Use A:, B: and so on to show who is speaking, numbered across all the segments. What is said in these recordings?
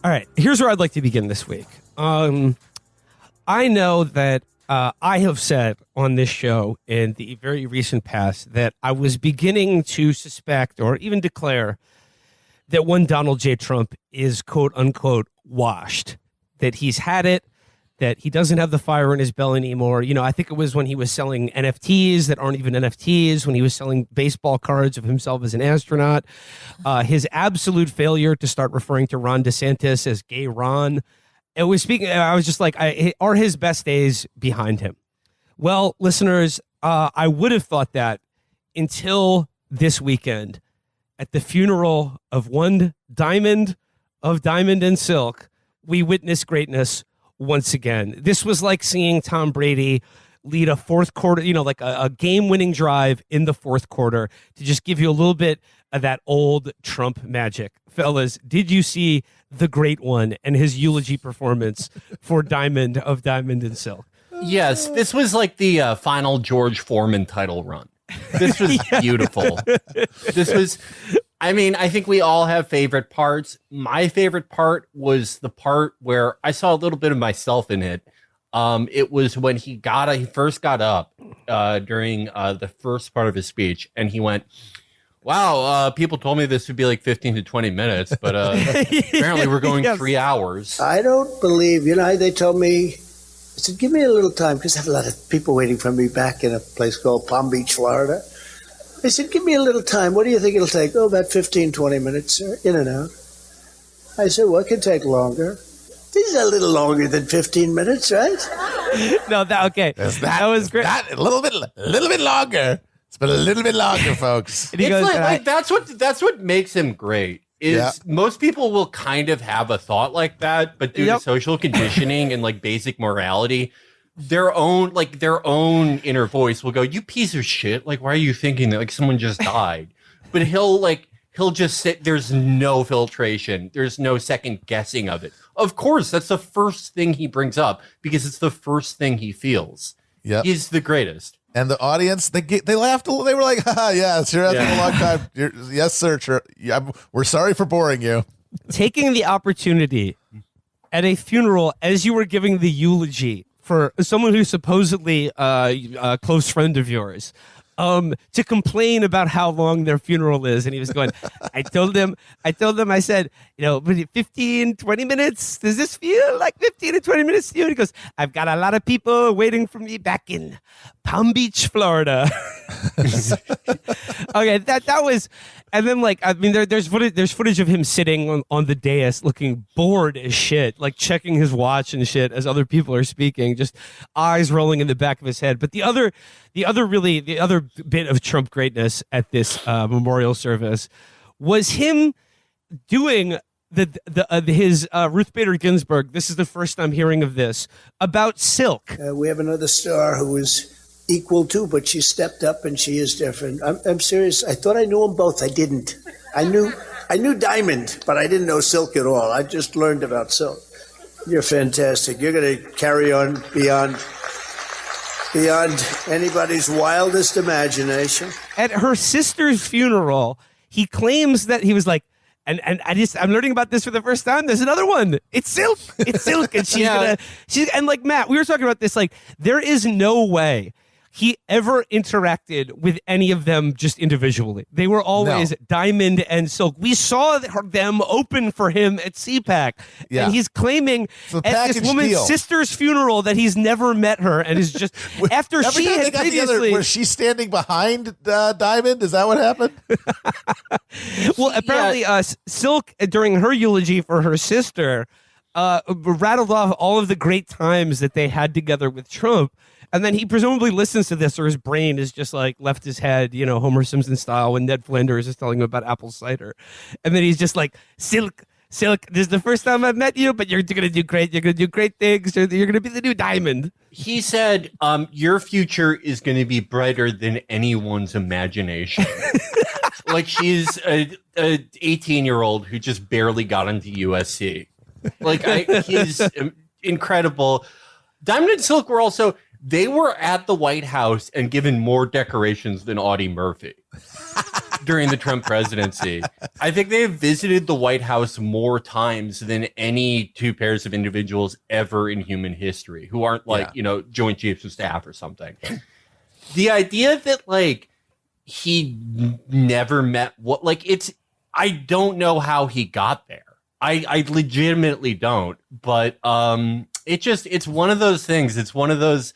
A: All right, here's where I'd like to begin this week. I know that I have said on this show in the very recent past that I was beginning to suspect or even declare that one Donald J. Trump is quote unquote washed, that he's had it, that he doesn't have the fire in his belly anymore. You know, I think it was when he was selling NFTs that aren't even NFTs, when he was selling baseball cards of himself as an astronaut, his absolute failure to start referring to Ron DeSantis as gay Ron. I was just like, are his best days behind him? Well, listeners, I would have thought that until this weekend at the funeral of one Diamond of Diamond and Silk, we witnessed greatness once again. This was like seeing Tom Brady lead a fourth quarter, like a game-winning drive in the fourth quarter to just give you a little bit of that old Trump magic. Fellas, did you see the great one and his eulogy performance for Diamond of Diamond and Silk?
B: Yes, this was like the final George Foreman title run. This was beautiful. This was... I mean, I think we all have favorite parts. My favorite part was the part where I saw a little bit of myself in it. It was when he first got up during the first part of his speech, and he went, wow, people told me this would be like 15 to 20 minutes, but apparently we're going 3 hours.
C: I don't believe, they told me, I said, give me a little time, because I have a lot of people waiting for me back in a place called Palm Beach, Florida. They said, give me a little time. What do you think it'll take? Oh, about 15, 20 minutes, sir, in and out. I said, well, it can take longer. This is a little longer than 15 minutes, right?
A: No, that was great.
D: A little bit longer. It's been a little bit longer, folks.
B: It's goes, that's what makes him great. Most people will kind of have a thought like that, but due to social conditioning and like basic morality, their own inner voice will go, you piece of shit, like why are you thinking that, like someone just died? But he'll just sit, there's no filtration, there's no second guessing of it. Of course, that's the first thing he brings up because it's the first thing he feels.
D: Yeah,
B: he's the greatest.
D: And the audience, they laughed a little. They were like, yeah, sure has been a long time. Yes, sir. Sure. Yeah, we're sorry for boring you.
A: Taking the opportunity at a funeral as you were giving the eulogy for someone who's supposedly a close friend of yours, to complain about how long their funeral is. And he was going, I told them, I said, 15, 20 minutes. Does this feel like 15 to 20 minutes to you? And he goes, I've got a lot of people waiting for me back in Palm Beach, Florida. Okay, that was, and then there's footage of him sitting on the dais looking bored as shit, like checking his watch and shit as other people are speaking, just eyes rolling in the back of his head. But the other bit of Trump greatness at this memorial service was him doing his Ruth Bader Ginsburg. This is the first I'm hearing of this about Silk.
C: We have another star who is equal to, but she stepped up and she is different. I'm serious. I thought I knew them both. I didn't. I knew Diamond, but I didn't know Silk at all. I just learned about Silk. You're fantastic. You're going to carry on beyond anybody's wildest imagination.
A: At her sister's funeral, he claims that he was like, and I'm learning about this for the first time. There's another one. It's Silk. It's Silk. And she's and like Matt, we were talking about this, like there is no way he ever interacted with any of them just individually. They were always Diamond and Silk. We saw them open for him at CPAC. Yeah. And he's claiming at this woman's sister's funeral that he's never met her and is just after she had previously.
D: Was she standing behind Diamond? Is that what happened?
A: Well, apparently Silk, during her eulogy for her sister, rattled off all of the great times that they had together with Trump. And then he presumably listens to this, or his brain is just like left his head, Homer Simpson style, when Ned Flanders is telling him about apple cider. And then he's just like, Silk, this is the first time I've met you, but you're going to do great. You're going to do great things. You're going to be the new Diamond.
B: He said, your future is going to be brighter than anyone's imagination. Like she's a 18-year-old who just barely got into USC. Like he's incredible. Diamond and Silk were also... They were at the White House and given more decorations than Audie Murphy. during the Trump presidency. I think they have visited the White House more times than any two pairs of individuals ever in human history who aren't like, Joint Chiefs of Staff or something. The idea that like he never met I don't know how he got there. I legitimately don't, but it's one of those things. It's one of those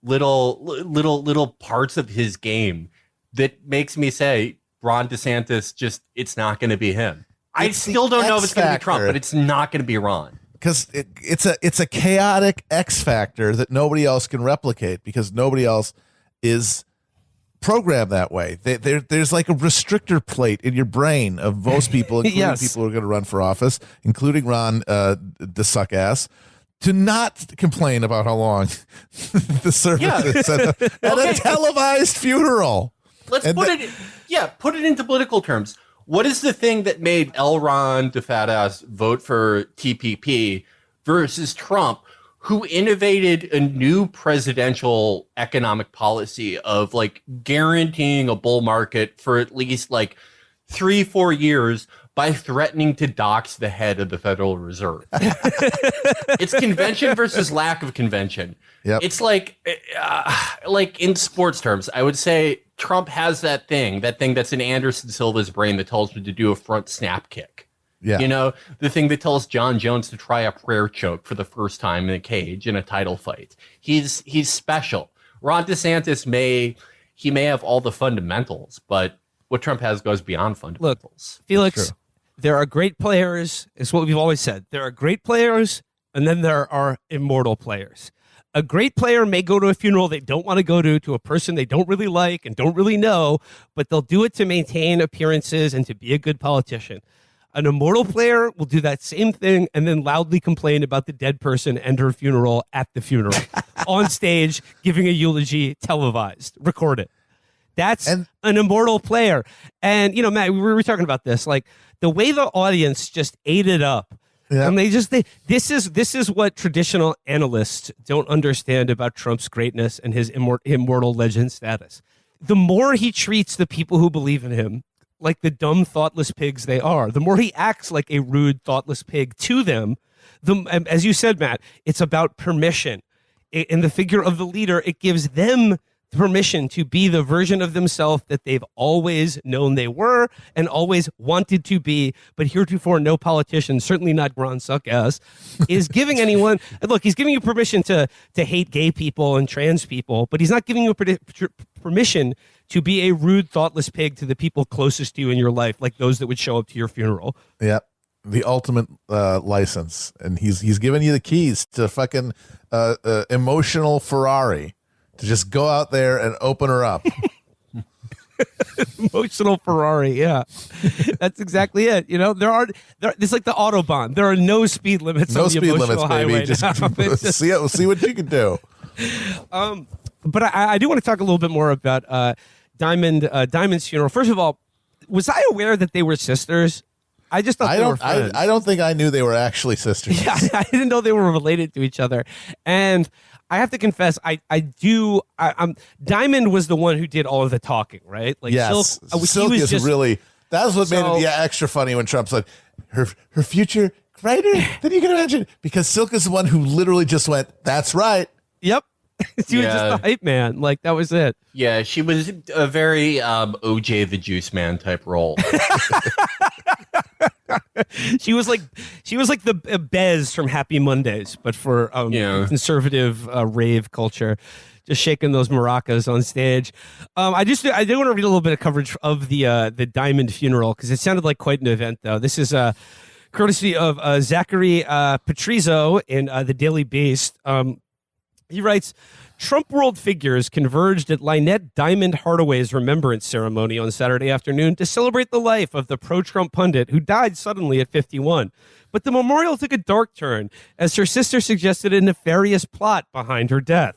B: little parts of his game that makes me say Ron DeSantis it's not going to be him. I still don't know if it's going to be Trump, but it's not going to be Ron.
D: Because it's a chaotic X factor that nobody else can replicate because nobody else is programmed that way. There's like a restrictor plate in your brain of most people, including people who are going to run for office, including Ron the suck ass, to not complain about how long the service is at a televised funeral.
B: Let's put it into political terms. What is the thing that made L. Ron the fat ass vote for TPP versus Trump, who innovated a new presidential economic policy of like guaranteeing a bull market for at least like 3-4 years by threatening to dox the head of the Federal Reserve? It's convention versus lack of convention.
D: Yep.
B: It's like in sports terms, I would say Trump has that thing that's in Anderson Silva's brain that tells him to do a front snap kick.
D: Yeah.
B: The thing that tells John Jones to try a prayer choke for the first time in a cage in a title fight. He's special. Ron DeSantis may have all the fundamentals, but what Trump has goes beyond fundamentals.
A: Look, Felix, there are great players. It's what we've always said. There are great players, and then there are immortal players. A great player may go to a funeral they don't want to go to a person they don't really like and don't really know, but they'll do it to maintain appearances and to be a good politician. An immortal player will do that same thing and then loudly complain about the dead person and her funeral at the funeral, on stage, giving a eulogy, televised, recorded. That's an immortal player. And, Matt, we were talking about this, like the way the audience just ate it up. Yeah. And this is what traditional analysts don't understand about Trump's greatness and his immortal legend status. The more he treats the people who believe in him like the dumb, thoughtless pigs they are, the more he acts like a rude, thoughtless pig to them, as you said, Matt, it's about permission. In the figure of the leader, it gives them permission to be the version of themselves that they've always known they were and always wanted to be, but heretofore no politician, certainly not Ron Suckass, is giving anyone. Look, he's giving you permission to hate gay people and trans people, but he's not giving you permission to be a rude, thoughtless pig to the people closest to you in your life, like those that would show up to your funeral.
D: Yeah. The ultimate license. And he's giving you the keys to fucking emotional Ferrari. To just go out there and open her up.
A: Emotional Ferrari, yeah. That's exactly it. It's like the Autobahn. There are no speed limits on the emotional highway.
D: See what you can do.
A: But I do want to talk a little bit more about Diamond's funeral. First of all, was I aware that they were sisters? I just thought they were friends.
D: I don't think I knew they were actually sisters.
A: Yeah, I didn't know they were related to each other. And I have to confess, Diamond was the one who did all of the talking, right? Like,
D: yes, Silk is really. That's what made it extra funny when Trump said her future brighter than you can imagine, because Silk is the one who literally just went, "That's right."
A: Yep. She was just the hype man. Like, that was it.
B: Yeah, she was a very OJ the Juice Man type role.
A: She was like the Bez from Happy Mondays, but for conservative rave culture, just shaking those maracas on stage. I did want to read a little bit of coverage of the Diamond funeral because it sounded like quite an event, though. This is courtesy of Zachary Patrizzo in the Daily Beast. He writes, Trump world figures converged at Lynette Diamond Hardaway's remembrance ceremony on Saturday afternoon to celebrate the life of the pro-Trump pundit who died suddenly at 51. But the memorial took a dark turn as her sister suggested a nefarious plot behind her death.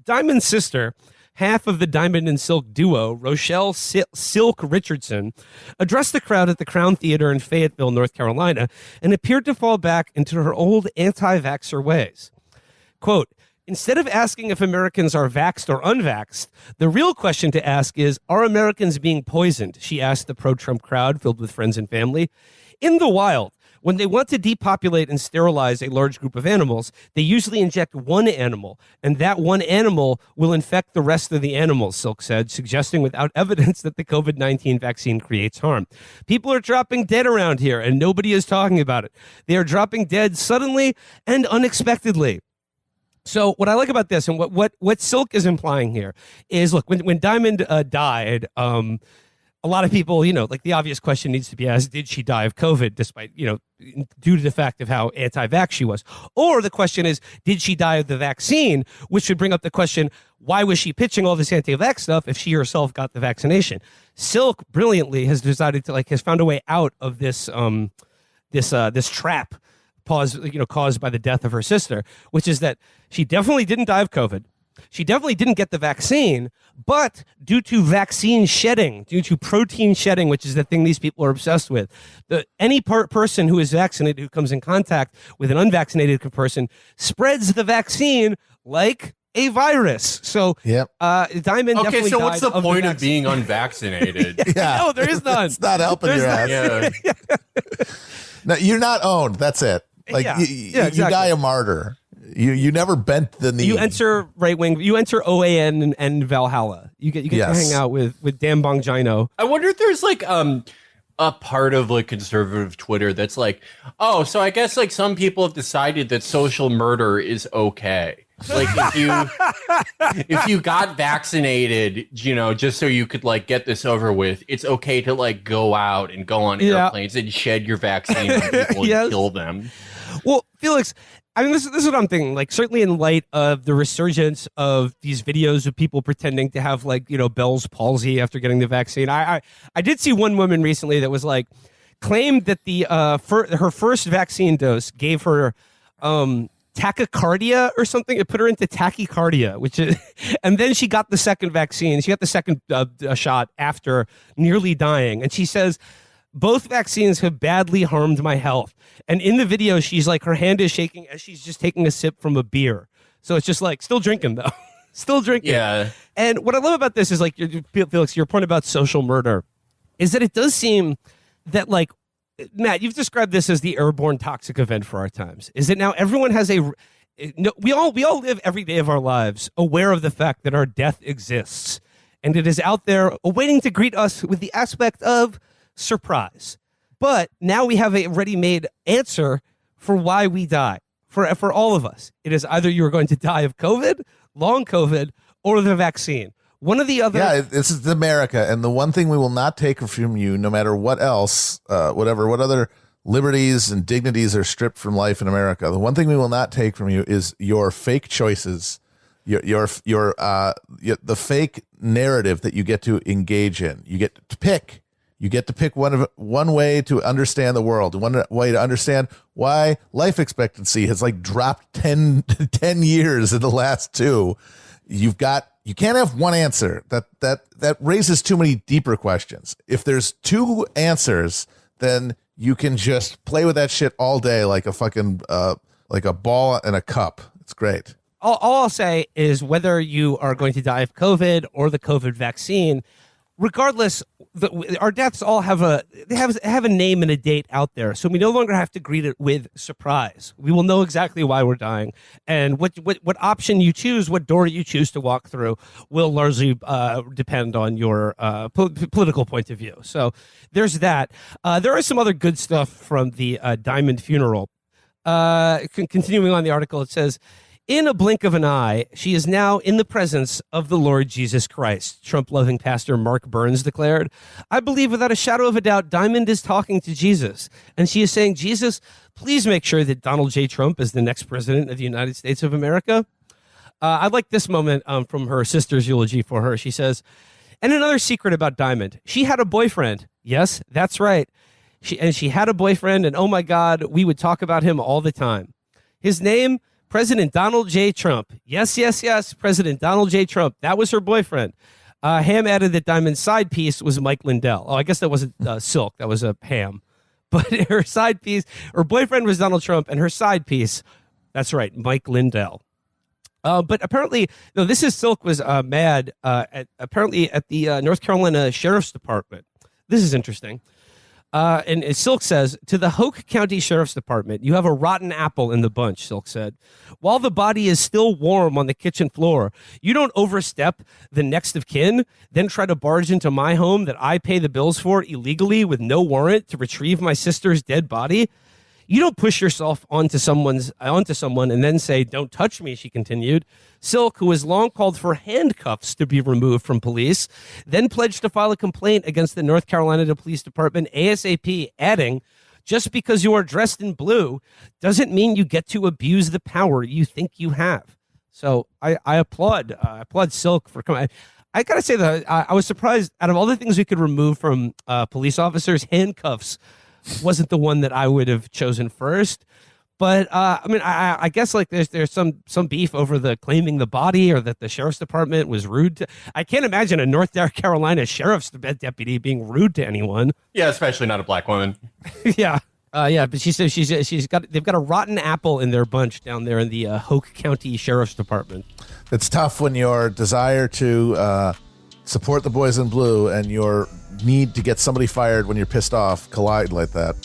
A: Diamond's sister, half of the Diamond and Silk duo, Rochelle Silk Richardson, addressed the crowd at the Crown Theater in Fayetteville, North Carolina, and appeared to fall back into her old anti-vaxxer ways. Quote, Instead of asking if Americans are vaxxed or unvaxxed, the real question to ask is, are Americans being poisoned? She asked the pro-Trump crowd filled with friends and family. In the wild, when they want to depopulate and sterilize a large group of animals, they usually inject one animal, and that one animal will infect the rest of the animals, Silk said, suggesting without evidence that the COVID-19 vaccine creates harm. People are dropping dead around here, and nobody is talking about it. They are dropping dead suddenly and unexpectedly. So what I like about this, and what Silk is implying here, is, look, when Diamond died, a lot of people, like the obvious question needs to be asked, did she die of COVID despite, due to the fact of how anti-vax she was? Or the question is, did she die of the vaccine? Which would bring up the question, why was she pitching all this anti-vax stuff if she herself got the vaccination? Silk brilliantly has decided to, has found a way out of this, this trap caused by the death of her sister, which is that she definitely didn't die of COVID. She definitely didn't get the vaccine, but due to vaccine shedding, due to protein shedding, which is the thing these people are obsessed with, any person who is vaccinated who comes in contact with an unvaccinated person spreads the vaccine like a virus. So, Diamond.
B: Okay, so what's the point of
A: vaccine.
B: being unvaccinated?
A: No, there is none.
D: It's not helping your ass.
B: Yeah.
D: No, you're not owned. That's it. Like
A: exactly.
D: you die a martyr. You never bent the knee.
A: You enter right wing. You enter OAN and Valhalla. You get to hang out with Dan Bongino.
B: I wonder if there's a part of conservative Twitter that's oh, so I guess some people have decided that social murder is okay. If you got vaccinated, just so you could get this over with, it's okay to go out and go on airplanes and shed your vaccine on people and kill them.
A: Well, Felix, I mean, this is what I'm thinking. Certainly in light of the resurgence of these videos of people pretending to have Bell's palsy after getting the vaccine. I did see one woman recently that was claimed that her first vaccine dose gave her tachycardia or something. It put her into tachycardia, and then she got the second vaccine. She got the second shot after nearly dying, and she says, both vaccines have badly harmed my health. And in the video, she's her hand is shaking as she's just taking a sip from a beer. So it's just still drinking though. Still drinking.
B: Yeah.
A: And what I love about this is Felix, your point about social murder is that it does seem that Matt, you've described this as the airborne toxic event for our times. Is that now everyone has we all live every day of our lives aware of the fact that our death exists. And it is out there awaiting to greet us with the aspect of surprise. But now we have a ready-made answer for why we die. For all of us, it is either you are going to die of COVID, long COVID, or the vaccine. One or the other.
D: Yeah, this is America, and the one thing we will not take from you, no matter what else, what other liberties and dignities are stripped from life in America, the one thing we will not take from you is your fake choices, the fake narrative that you get to engage in. You get to pick. You get to pick one way to understand the world, one way to understand why life expectancy has dropped 10 years in the last 2. You can't have one answer. That raises too many deeper questions. If there's 2 answers, then you can just play with that shit all day like a fucking like a ball and a cup. It's great.
A: All I'll say is whether you are going to die of COVID or the COVID vaccine, regardless, our deaths all have a name and a date out there, so we no longer have to greet it with surprise. We will know exactly why we're dying, and what option you choose, what door you choose to walk through, will largely depend on your political point of view. So there's that. There is some other good stuff from the Diamond funeral. Continuing on the article, it says, in a blink of an eye, she is now in the presence of the Lord Jesus Christ, Trump-loving pastor Mark Burns declared. I believe without a shadow of a doubt, Diamond is talking to Jesus. And she is saying, Jesus, please make sure that Donald J. Trump is the next president of the United States of America. I like this moment from her sister's eulogy for her. She says, and another secret about Diamond. She had a boyfriend. Yes, that's right. She had a boyfriend, and oh my God, we would talk about him all the time. His name, President Donald J. Trump. Yes, President Donald J. Trump. That was her boyfriend. Ham added that Diamond's side piece was Mike Lindell. Oh, I guess that wasn't Silk. That was a Ham. But her side piece, her boyfriend was Donald Trump, and her side piece, that's right, Mike Lindell. But apparently, no, this is Silk was mad apparently at the North Carolina Sheriff's Department. This is interesting. And Silk says, to the Hoke County Sheriff's Department, you have a rotten apple in the bunch, Silk said. While the body is still warm on the kitchen floor, you don't overstep the next of kin, then try to barge into my home that I pay the bills for illegally with no warrant to retrieve my sister's dead body. You don't push yourself onto someone and then say, don't touch me, she continued. Silk, who has long called for handcuffs to be removed from police, then pledged to file a complaint against the North Carolina Police Department ASAP, adding, just because you are dressed in blue doesn't mean you get to abuse the power you think you have. So I applaud Silk for coming. I got to say that I was surprised, out of all the things we could remove from police officers, handcuffs wasn't the one that I would have chosen first. But I mean, I guess like there's some beef over the claiming the body, or that the sheriff's department was rude to. I can't imagine a North Carolina sheriff's deputy being rude to anyone.
B: Yeah, especially not a black woman.
A: Yeah. But she says they've got a rotten apple in their bunch down there in the Hoke County Sheriff's Department.
D: It's tough when your desire to support the boys in blue and your need to get somebody fired when you're pissed off collide like that.